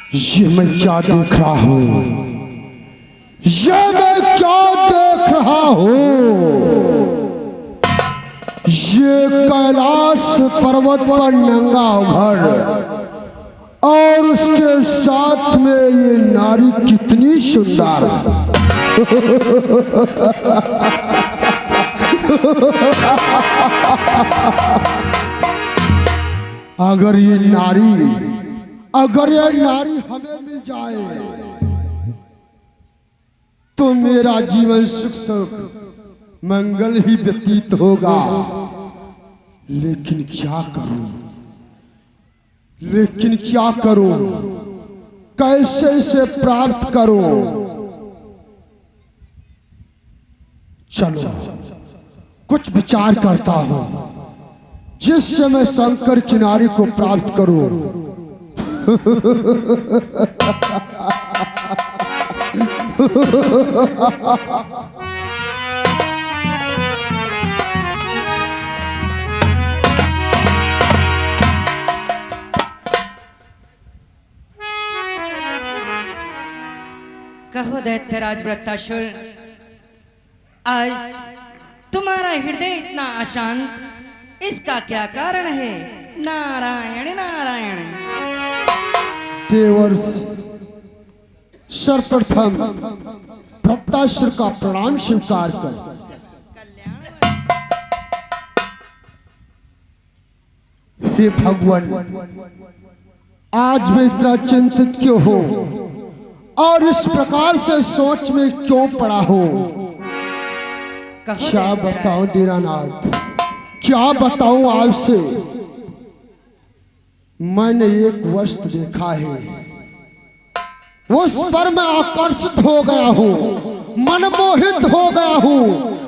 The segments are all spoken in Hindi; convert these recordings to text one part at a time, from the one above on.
ये मैं क्या देख रहा हूँ? ये मैं क्या देख रहा हूँ? ये कैलाश पर्वत पर नंगा घर और उसके साथ में ये नारी कितनी सुंदर। अगर ये नारी हमें मिल जाए तो मेरा जीवन सुख मंगल ही व्यतीत होगा। लेकिन क्या करूं? कैसे इसे प्राप्त करूं? चलो कुछ विचार करता हूं जिससे मैं शंकर की नारी को प्राप्त करूं। कहो दैत्यराज वृत्तासुर, आज तुम्हारा हृदय इतना अशांत, इसका क्या कारण है? नारायण नारायण। देवर्ष, सर्वप्रथम वृत्तासुर का प्रणाम स्वीकार कर। हे भगवान, आज मैं इतना चिंतित क्यों हो और इस प्रकार से सोच में क्यों पड़ा हो? क्या बताऊं दीनानाथ, क्या बताऊं आपसे? मैंने एक वस्तु देखा है, उस पर मैं आकर्षित हो गया हूं, मनमोहित हो गया हूं।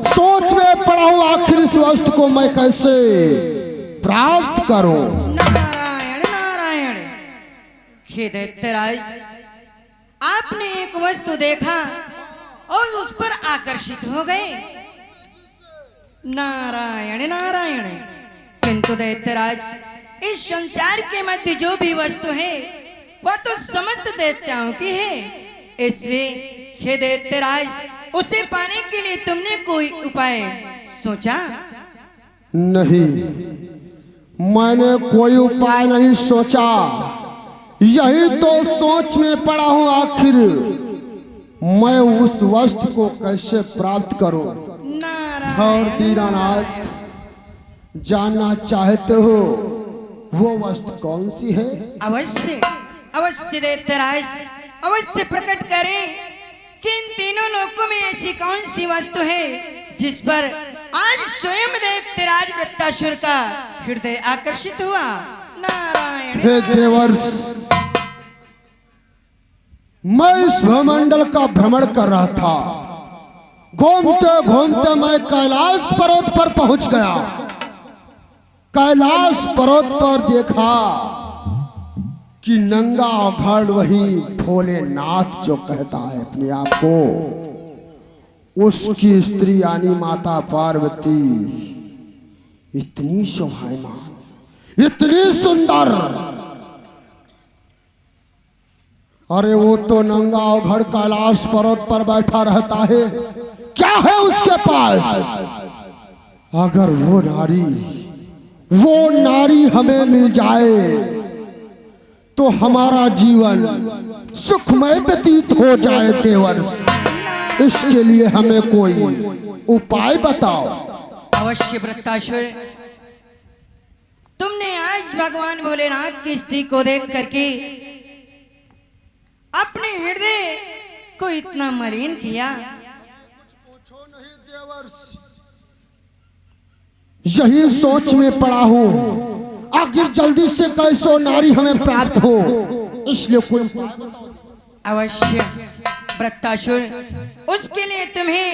सोच में पड़ा हूं आखिर इस वस्तु को मैं कैसे प्राप्त करूं। नारायण नारायण। हे दैत्यराज, आपने एक वस्तु देखा और उस पर आकर्षित हो गए। नारायण नारायण। किंतु दैत्यराज, इस संसार के मध्य जो भी वस्तु है वह तो समस्त दैत्यों की है। इसलिए हे दैत्यराज, उसे पाने के लिए तुमने कोई उपाय सोचा? नहीं, मैंने कोई उपाय नहीं सोचा। यही तो सोच में पड़ा हूं आखिर मैं उस वस्तु को कैसे प्राप्त करूं। और दीनानाथ, जानना चाहते हो वो वस्तु कौन सी है? अवश्य अवश्य दैत्यराज, अवश्य प्रकट करें कि इन तीनों लोकों में ऐसी कौन सी वस्तु है जिस पर आज स्वयं दैत्यराज वृत्तासुर का हृदय आकर्षित हुआ। नारायण। हे देवर्ष, मैं इस भूमंडल का भ्रमण कर रहा था। घूमते घूमते मैं कैलाश पर्वत पर पहुंच गया। कैलाश पर्वत पर देखा कि नंगा घड़ वही भोलेनाथ जो कहता है अपने आप को, उसकी स्त्री यानी माता पार्वती इतनी शोभायमान, इतनी सुंदर। अरे वो तो नंगा घड़ कैलाश पर्वत पर बैठा रहता है, क्या है उसके पास? अगर वो नारी हमें मिल जाए तो हमारा जीवन सुखमय व्यतीत हो जाए। देवर्ष, इसके लिए हमें कोई उपाय बताओ। अवश्य वृत्तासुर, तुमने आज भगवान भोलेनाथ की स्त्री को देख करके अपने हृदय को इतना मलिन किया। यही सोच में पड़ा हूं आखिर जल्दी से कैसो नारी हमें प्राप्त हो, इसलिए कोई। अवश्य वृत्तासुर, उसके लिए तुम्हें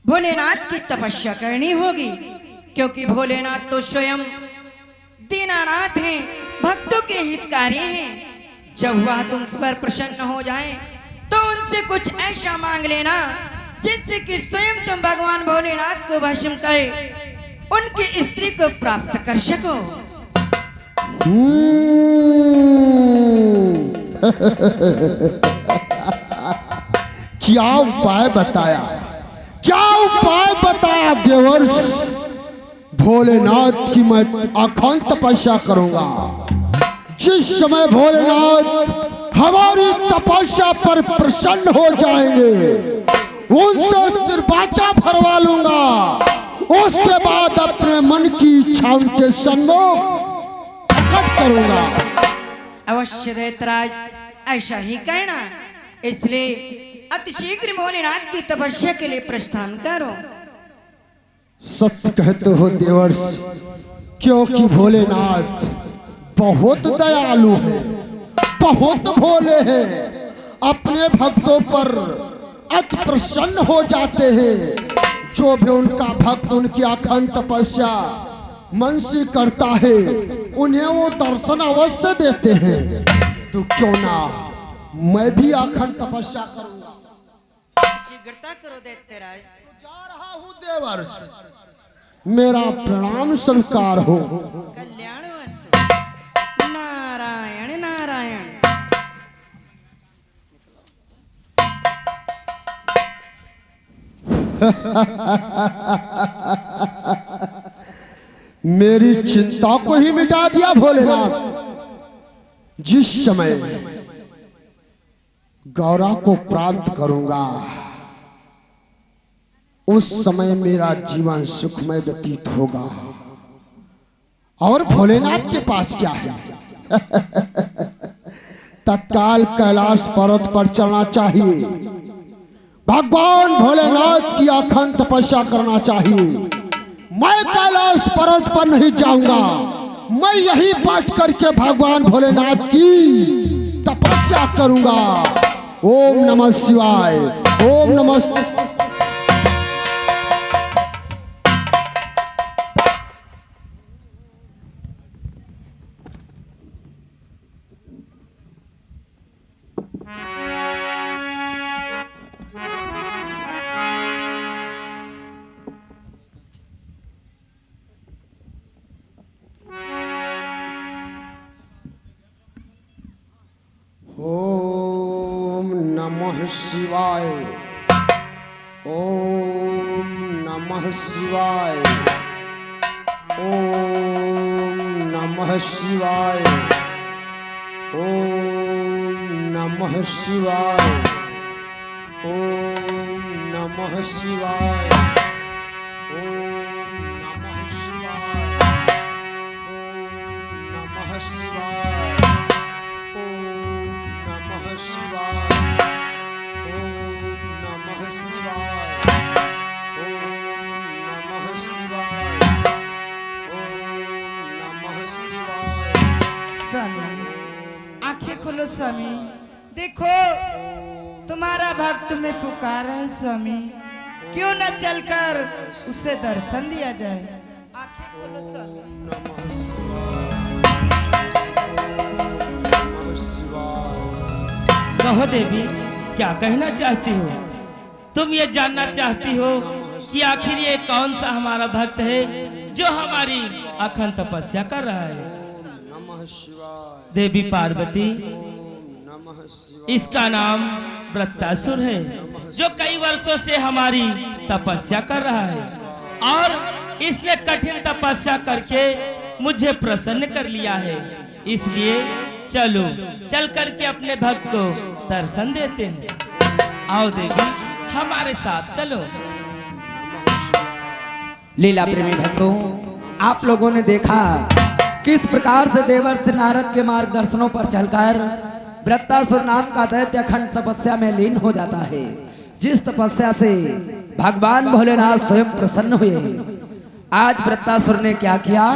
भोलेनाथ की तपस्या करनी होगी, क्योंकि भोलेनाथ तो स्वयं दीनानाथ हैं, भक्तों के हितकारी हैं। जब वह तुम पर प्रसन्न हो जाए तो उनसे कुछ ऐसा मांग लेना जिससे कि स्वयं तुम भगवान भोलेनाथ को भस्म कर उनकी स्त्री को प्राप्त कर सको। क्या उपाय बताया, क्या उपाय बताया देवर्ष? भोलेनाथ की मैं अखंड तपस्या करूंगा। जिस समय भोलेनाथ हमारी तपस्या पर प्रसन्न हो जाएंगे, उनसे निर्वाचा भरवा लूंगा। उसके बाद अपने मन की इच्छा उनके सम्मुख प्रकट करूंगा। अवश्य दैत्यराज, ऐसा ही कहना। इसलिए अतिशीघ्र भोलेनाथ की तपस्या के लिए प्रस्थान करो। सत्य कहते हो देवर्ष, क्योंकि भोलेनाथ बहुत दयालु है, बहुत भोले हैं, अपने भक्तों पर अति प्रसन्न हो जाते हैं। जो भी उनका भक्त उनकी अखंड तपस्या मन से करता है, उन्हें वो दर्शन अवश्य देते हैं। तो क्यों ना मैं भी अखंड तपस्या करूंगा। शीघ्रता करो दैत्यराज। जा रहा हूँ देवर्ष, मेरा प्रणाम स्वीकार हो। कल्याण वस्तु। नारायण नारायण। मेरी चिंता को ही मिटा दिया भोलेनाथ। जिस समय गौरा को प्राप्त करूंगा, उस समय मेरा जीवन सुखमय व्यतीत होगा। और भोलेनाथ के पास क्या है? तत्काल कैलाश पर्वत पर चलना चाहिए, भगवान भोलेनाथ की अखंड तपस्या करना चाहिए। मैं कैलाश पर्वत पर नहीं जाऊंगा, मैं यहीं बैठ करके भगवान भोलेनाथ की तपस्या करूंगा। ओम नमः शिवाय, ओम नमः। ओम नमः शिवाय, ओम नमः शिवाय, ओम नमः शिवाय, ओम नमः शिवाय, ओम नमः शिवाय, ओम नमः शिवाय, ओम नमः शिवाय, आंखें खोलो स्वामी, देखो तुम्हारा भक्त तुम्हें पुकारा है स्वामी। क्यों न चलकर उसे दर्शन दिया जाए। आंखें खोलो स्वामी। कहो देवी, क्या कहना चाहती हो? तुम ये जानना चाहती हो कि आखिर ये कौन सा हमारा भक्त है जो हमारी अखंड तपस्या कर रहा है? देवी पार्वती, इसका नाम वृत्तासुर है, जो कई वर्षों से हमारी तपस्या कर रहा है और इसने कठिन तपस्या करके मुझे प्रसन्न कर लिया है। इसलिए चलो चल करके अपने भक्त को दर्शन देते हैं। आओ देवी, हमारे साथ चलो। लीला प्रेमी भक्तों, आप लोगों ने देखा किस प्रकार से देवर्ष नारद के मार्गदर्शनों पर चलकर वृत्तासुर नाम का दैत्य अखंड तपस्या में लीन हो जाता है, जिस तपस्या से भगवान भोलेनाथ स्वयं प्रसन्न हुए। आज वृत्तासुर ने क्या किया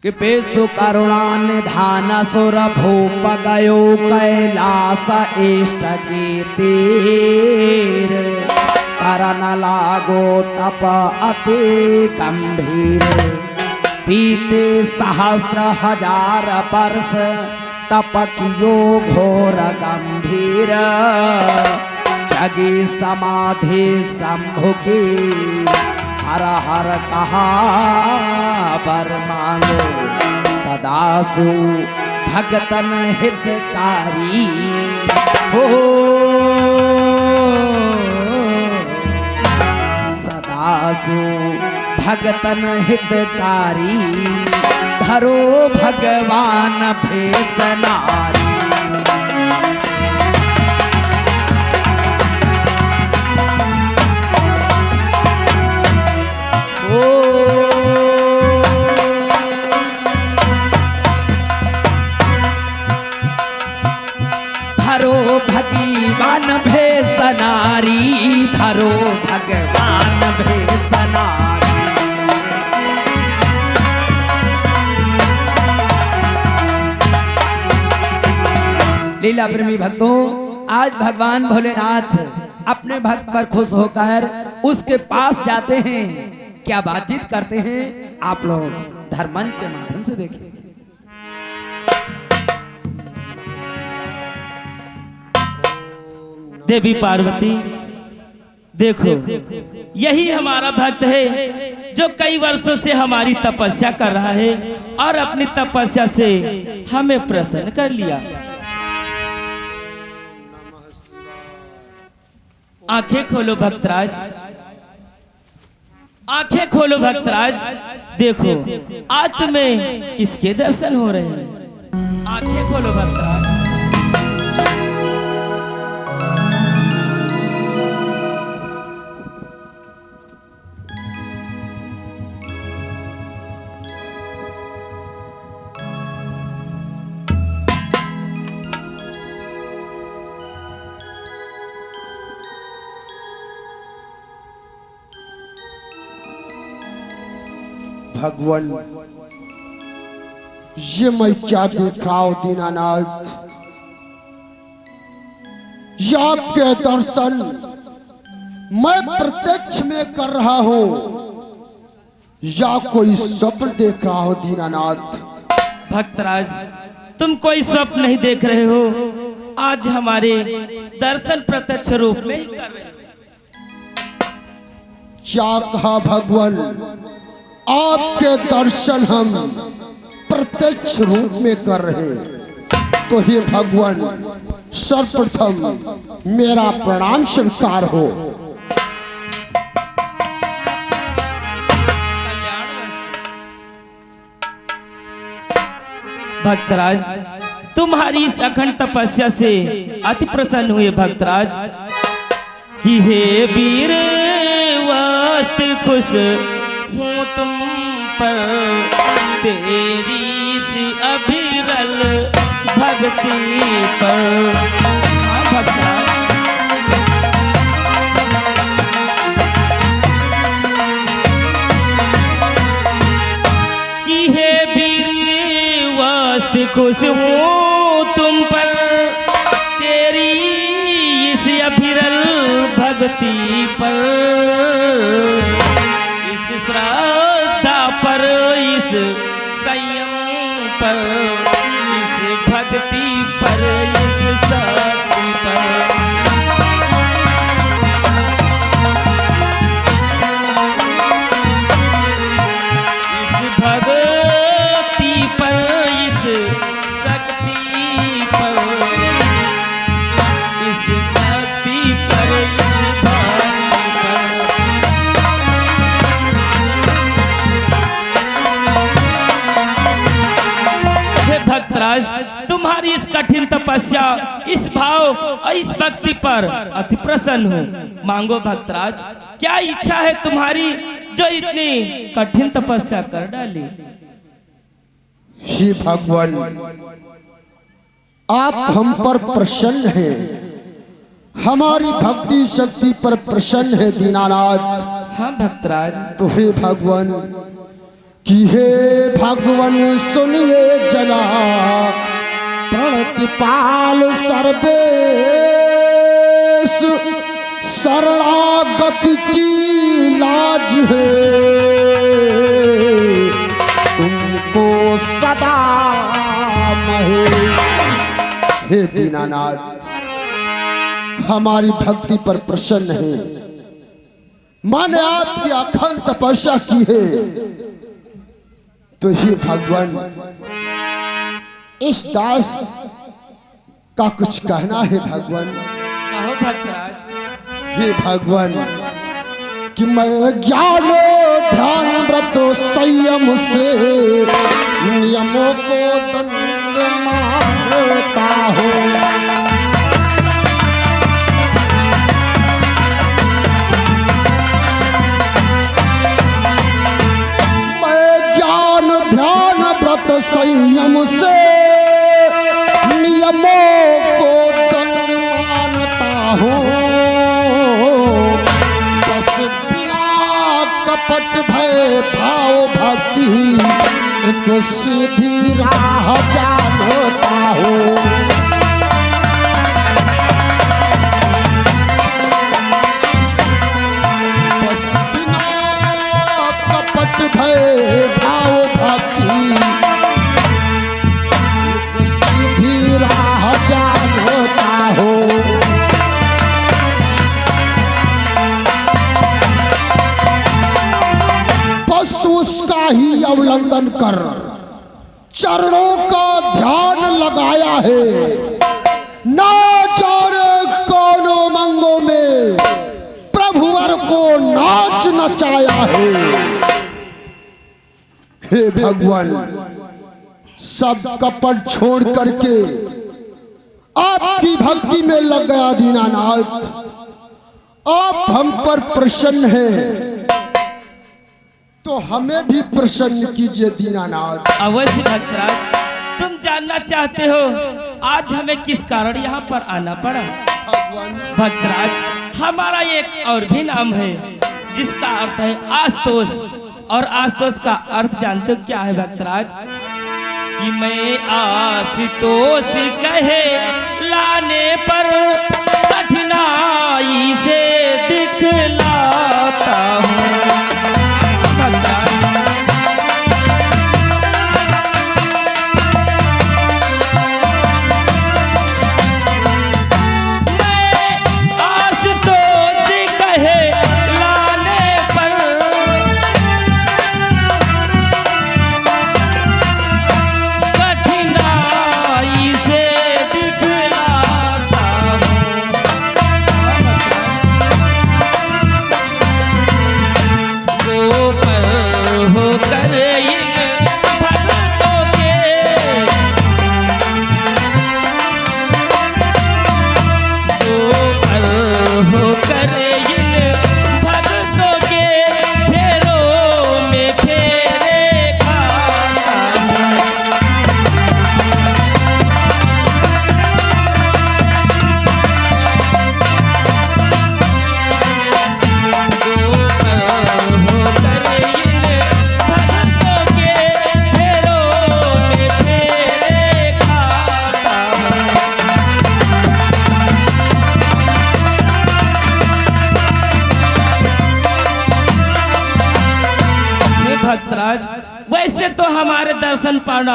कि पेशु करुणा निधान सुर भूप गयो कैलास इष्ट के तीर, करन लागो तप अति गंभीर, बीते सहस्त्र हजार वर्ष तप कियो घोर गंभीर, जगी समाधि शंभु की हर हर कहा वर मांगो, सदासु भगतन हितकारी हो सदा सो भगतन हितकारी धरो भगवान भेष नारी। धरो भगवान भेष नारी धरो भगवान भेष नारी। लीला प्रेमी भक्तों, आज भगवान भोलेनाथ अपने भक्त पर खुश होकर उसके पास जाते हैं, क्या बातचीत करते हैं आप लोग धर्मंच के माध्यम से देखें। देवी पार्वती देखो, यही हमारा भक्त है जो कई वर्षों से हमारी तपस्या कर रहा है और अपनी तपस्या से हमें प्रसन्न कर लिया। आंखें खोलो भक्तराज, आंखें खोलो भक्तराज, देखो आज तुम्हें किसके दर्शन हो रहे हैं। आंखें खोलो भक्तराज। भगवान, ये मैं क्या दिखाऊं दीनानाथ, ये आपके दर्शन मैं प्रत्यक्ष में कर रहा हूं या कोई स्वप्न देख रहा हो दीनानाथ। भक्तराज, तुम कोई स्वप्न नहीं देख रहे हो, आज हमारे दर्शन प्रत्यक्ष रूप में ही कर रहे हो। क्या कहा भगवान, आपके दर्शन हम प्रत्यक्ष रूप में कर रहे हैं, तो हे भगवान सर्वप्रथम मेरा प्रणाम स्वीकार हो। भक्तराज, तुम्हारी इस अखंड तपस्या से अति प्रसन्न हुए भक्तराज कि हे वीर वस्त खुश हूँ तुम पर, तेरी सी अभिरल भक्ति पर। हाँ भक्तराज, कि हे वीर वस्त खुश हूँ तुम पर, तेरी इस अभिरल भक्ति पर, श्रद्धा पर, इस संयम पर, इस भक्ति पर, इस शक्ति पर। इस भक्ति पर, इस शक्ति पर, इस शक्ति पर, इस भक्ति पर। भक्तराज, तुम्हारी इस कठिन तपस्या, इस भाव और इस भक्ति पर अति प्रसन्न हूँ। मांगो भक्तराज, क्या इच्छा है तुम्हारी जो इतनी कठिन तपस्या कर डाली। हे भगवान, आप हम पर प्रसन्न हैं, हमारी भक्ति शक्ति पर प्रसन्न है दीनानाथ। हाँ भक्तराज, तो हे भगवान कि हे भगवान सुनिए जना, प्रणतिपाल सर्वेश, शरणागति की लाज है तुमको सदा महेश। हे दीनानाथ, हमारी भक्ति पर प्रसन्न है, मैंने आपकी अखंड तपस्या की है, तो हे भगवान इस दास का कुछ कहना है भगवान। कहो भक्तराज। हे भगवान कि मैं ज्ञान ध्यान व्रत संयम से नियमों को दंड मानता हूँ। मैं ज्ञान ध्यान व्रत संयम से नियमों को दंड मानता हूँ। कपट भय भाव भक्ति एक सीधी राह जानता हूँ। बस बिना कपट भय भाव भक्ति एक सीधी राह जानता हूँ। उसका ही अवलंबन कर चरणों का ध्यान लगाया है। ना जाने कौनों मंगों में प्रभुवर को नाच नचाया है। हे भगवान सब कपट छोड़ करके आपकी भक्ति में लग गया दीनानाथ। आप हम पर प्रसन्न हैं तो हमें भी प्रसन्न कीजिए दीनानाथ। अवश्य भक्तराज। तुम जानना चाहते हो आज हमें किस कारण यहाँ पर आना पड़ा? भक्तराज हमारा एक और भी नाम है जिसका अर्थ है आशुतोष। और आशुतोष का अर्थ जानते हो क्या है भक्तराज? कि मैं आशुतोष कहे लाने पर कठिनाई से दिखलाता हूँ। वैसे तो हमारे दर्शन पाना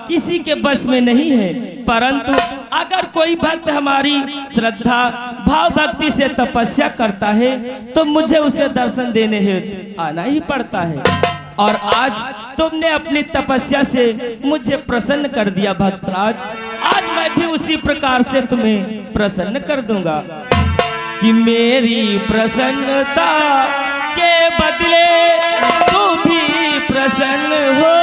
किसी के बस में नहीं है, परंतु अगर कोई भक्त हमारी श्रद्धा भाव भक्ति से तपस्या करता है तो मुझे उसे दर्शन देने हेतु आना ही पड़ता है। और आज तुमने अपनी तपस्या से मुझे प्रसन्न कर दिया भक्तराज। आज मैं भी उसी प्रकार से तुम्हें प्रसन्न कर दूंगा कि मेरी प्रसन्नता के बदले तू भी प्रसन्न हो।